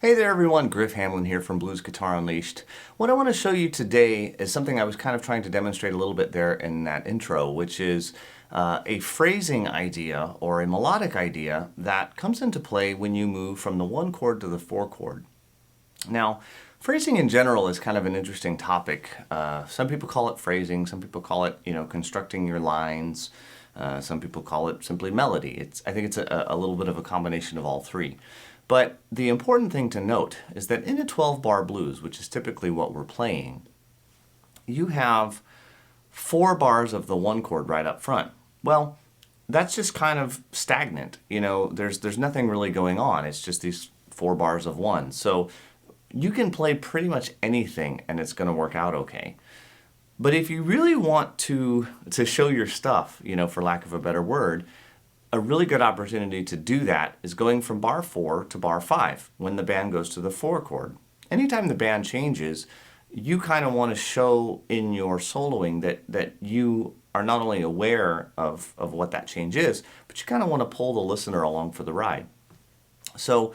Hey there everyone, Griff Hamlin here from Blues Guitar Unleashed. What I want to show you today is something I was kind of trying to demonstrate a little bit there in that intro, which is a phrasing idea or a melodic idea that comes into play when you move from the 1 chord to the 4 chord. Now, phrasing in general is kind of an interesting topic. Some people call it phrasing, some people call it, constructing your lines. Some people call it simply melody. I think it's a little bit of a combination of all three. But the important thing to note is that in a 12-bar blues, which is typically what we're playing, you have 4 bars of the 1 chord right up front. Well, that's just kind of stagnant. There's nothing really going on. It's just these 4 bars of 1. So you can play pretty much anything and it's going to work out okay. But if you really want to show your stuff, for lack of a better word, a really good opportunity to do that is going from bar 4 to bar 5 when the band goes to the 4 chord. Anytime the band changes, you kind of want to show in your soloing that you are not only aware of what that change is, but you kind of want to pull the listener along for the ride. So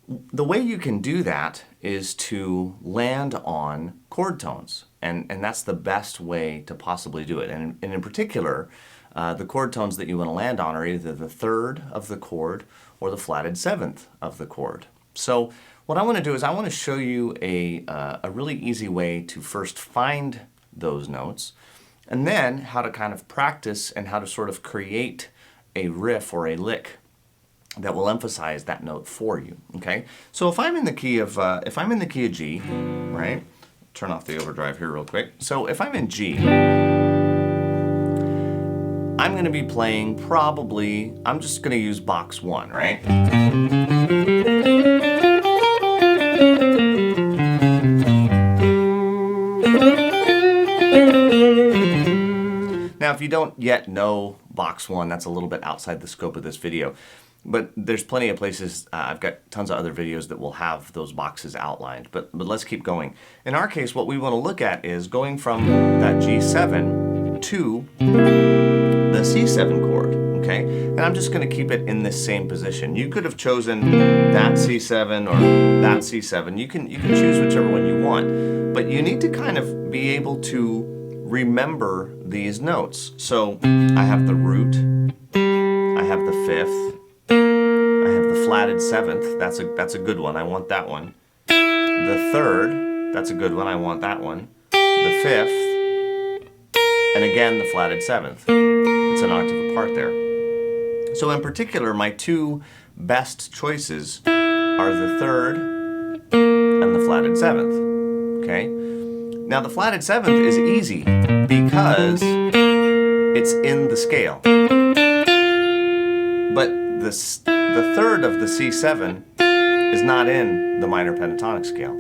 the way you can do that is to land on chord tones, and that's the best way to possibly do it. And in particular, the chord tones that you want to land on are either the 3rd of the chord or the flatted 7th of the chord. So what I want to do is I want to show you a really easy way to first find those notes, and then how to kind of practice and how to sort of create a riff or a lick that will emphasize that note for you. Okay, so if I'm in the key of G, right? Turn off the overdrive here real quick. So if I'm in G, I'm going to be playing probably, I'm just going to use box 1, right? Now, if you don't yet know box 1, that's a little bit outside the scope of this video. But there's plenty of places, I've got tons of other videos that will have those boxes outlined. But let's keep going. In our case, what we want to look at is going from that G7 to the C7 chord, okay? And I'm just going to keep it in this same position. You could have chosen that C7 or that C7. You can choose whichever one you want, but you need to kind of be able to remember these notes. So I have the root, I have the 5th, I have the flatted 7th. That's a good one. I want that one. The 3rd, that's a good one. I want that one. The 5th, and again the flatted 7th. It's an octave apart there. So in particular, my 2 best choices are the 3rd and the flatted 7th. Okay? Now the flatted 7th is easy because it's in the scale. But the 3rd of the C7 is not in the minor pentatonic scale.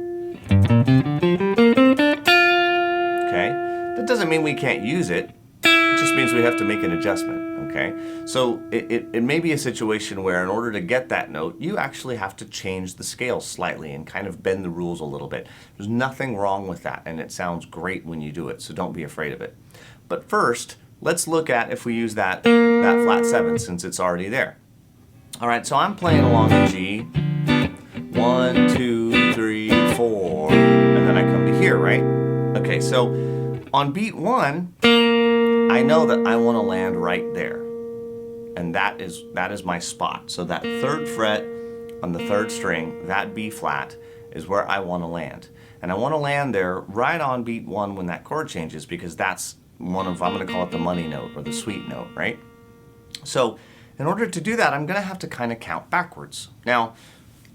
Okay? That doesn't mean we can't use it. It just means we have to make an adjustment, okay? So it may be a situation where in order to get that note, you actually have to change the scale slightly and kind of bend the rules a little bit. There's nothing wrong with that, and it sounds great when you do it, so don't be afraid of it. But first, let's look at if we use that flat 7th since it's already there. All right, so I'm playing along in G, 1, 2, 3, 4, and then I come to here, right? Okay, so on beat 1, I know that I want to land right there, and that is my spot. So that 3rd fret on the 3rd string, that B flat, is where I want to land. And I want to land there right on beat 1 when that chord changes, because that's one of, I'm going to call it the money note or the sweet note, right? So in order to do that, I'm going to have to kind of count backwards. Now,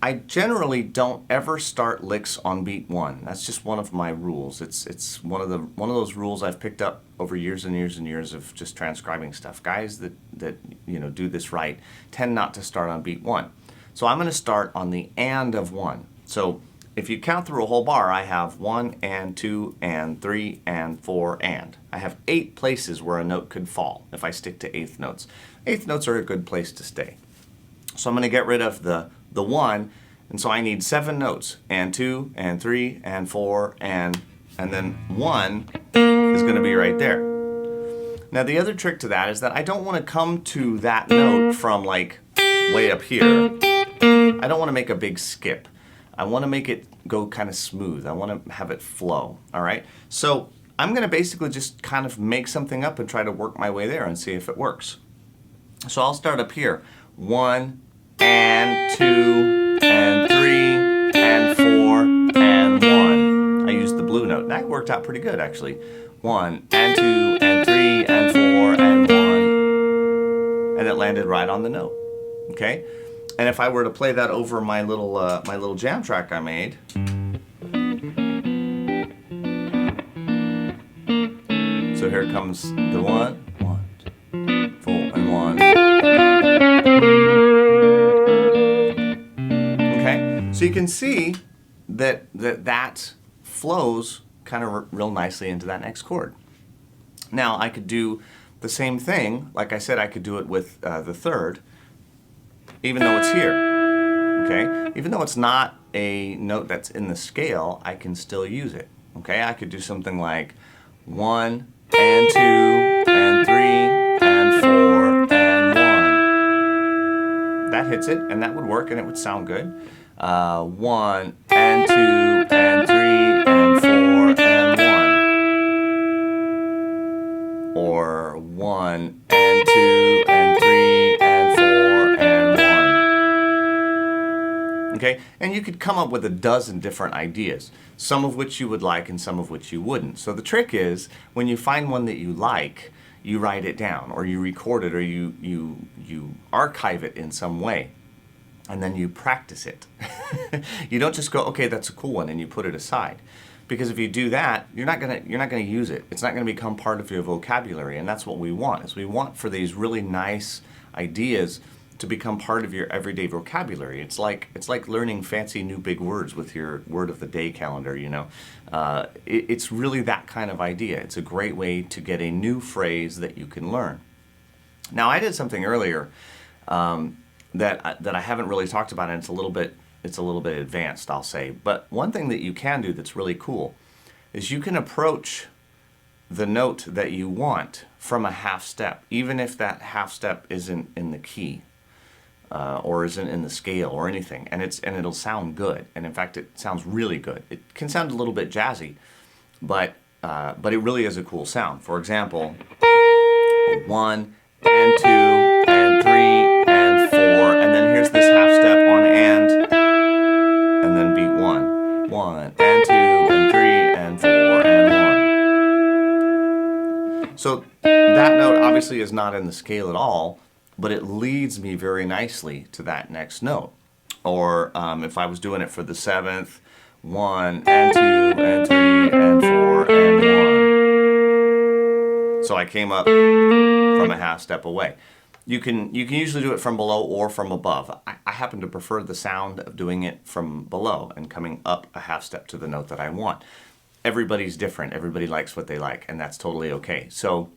I generally don't ever start licks on beat 1. That's just one of my rules. It's one of those rules I've picked up over years and years and years of just transcribing stuff. Guys that do this right tend not to start on beat 1. So I'm going to start on the and of 1. So if you count through a whole bar, I have 1 and 2 and 3 and 4 and. I have 8 places where a note could fall if I stick to 8th notes. 8th notes are a good place to stay. So I'm going to get rid of the 1, and so I need 7 notes, and 2 and 3 and 4 and then 1 is going to be right there. Now the other trick to that is that I don't want to come to that note from like way up here. I don't want to make a big skip. I want to make it go kind of smooth. I want to have it flow, all right? So I'm going to basically just kind of make something up and try to work my way there and see if it works. So I'll start up here. 1 and 2 and 3 and 4 and 1. I used the blue note. That worked out pretty good, actually. 1 and 2 and 3 and 4 and 1. And it landed right on the note. Okay? And if I were to play that over my little jam track I made. So here comes the 1, 1, 4 and 1. Okay? So you can see that flows kind of real nicely into that next chord. Now I could do the same thing. Like I said, I could do it with the third, even though it's here. Okay? Even though it's not a note that's in the scale, I can still use it. Okay? I could do something like 1 and 2 and 3 and 4 and 1. That hits it, and that would work, and it would sound good. 1 and 2 and 3 and 4 and 1. Or 1 and 2 and 3 and 4 and 1. Okay? And you could come up with a dozen different ideas, some of which you would like and some of which you wouldn't. So the trick is, when you find one that you like, you write it down, or you record it, or you archive it in some way. And then you practice it. You don't just go, okay, that's a cool one, and you put it aside. Because if you do that, you're not gonna use it. It's not gonna become part of your vocabulary, and that's what we want. Is we want for these really nice ideas to become part of your everyday vocabulary. It's like learning fancy new big words with your word of the day calendar. You know, it's really that kind of idea. It's a great way to get a new phrase that you can learn. Now, I did something earlier. That I haven't really talked about, and it's a little bit advanced, I'll say. But one thing that you can do that's really cool is you can approach the note that you want from a half step, even if that half step isn't in the key or isn't in the scale or anything, and it'll sound good. And in fact, it sounds really good. It can sound a little bit jazzy, but it really is a cool sound. For example, 1 and 2 and 3 and 4, and then here's this half step on and then beat 1. 1 and 2 and 3 and 4 and 1. So that note obviously is not in the scale at all, but it leads me very nicely to that next note. Or if I was doing it for the 7th, 1 and 2 and 3 and 4 and 1. So I came up from a half step away. You can usually do it from below or from above. I happen to prefer the sound of doing it from below and coming up a half step to the note that I want. Everybody's different. Everybody likes what they like, and that's totally okay. So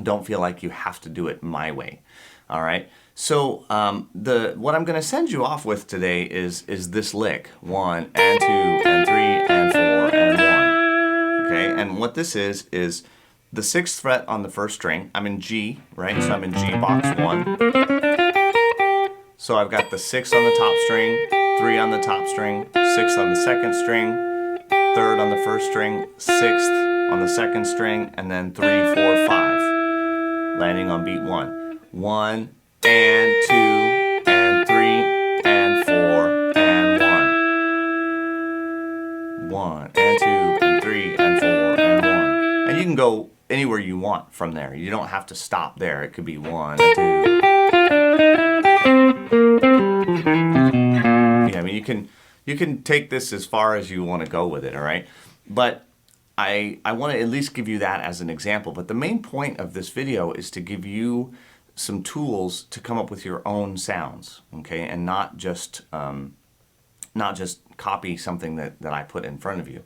don't feel like you have to do it my way. All right. So what I'm going to send you off with today is this lick: 1 and 2 and 3 and 4 and 1. Okay. And what this is the 6th fret on the 1st string. I'm in G, right? So I'm in G box 1. So I've got the 6 on the top string, 3 on the top string, 6 on the 2nd string, 3rd on the 1st string, 6th on the 2nd string, and then 3, 4, 5, landing on beat 1. 1 and 2 and 3 and 4 and 1. 1 and 2 and 3 and 4 and 1. And you can go anywhere you want from there. You don't have to stop there. It could be 1 and 2. Yeah, I mean you can take this as far as you want to go with it, all right? But I want to at least give you that as an example. But the main point of this video is to give you some tools to come up with your own sounds, okay? And not just copy something that I put in front of you.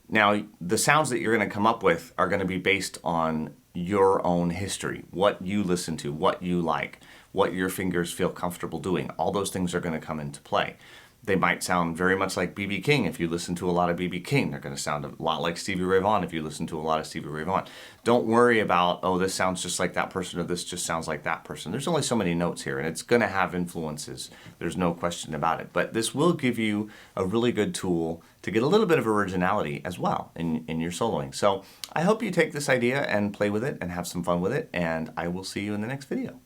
Now, the sounds that you're going to come up with are going to be based on your own history, what you listen to, what you like, what your fingers feel comfortable doing. All those things are going to come into play. They might sound very much like B.B. King if you listen to a lot of B.B. King. They're going to sound a lot like Stevie Ray Vaughan if you listen to a lot of Stevie Ray Vaughan. Don't worry about, oh, this sounds just like that person or this just sounds like that person. There's only so many notes here, and it's going to have influences. There's no question about it. But this will give you a really good tool to get a little bit of originality as well in your soloing. So I hope you take this idea and play with it and have some fun with it, and I will see you in the next video.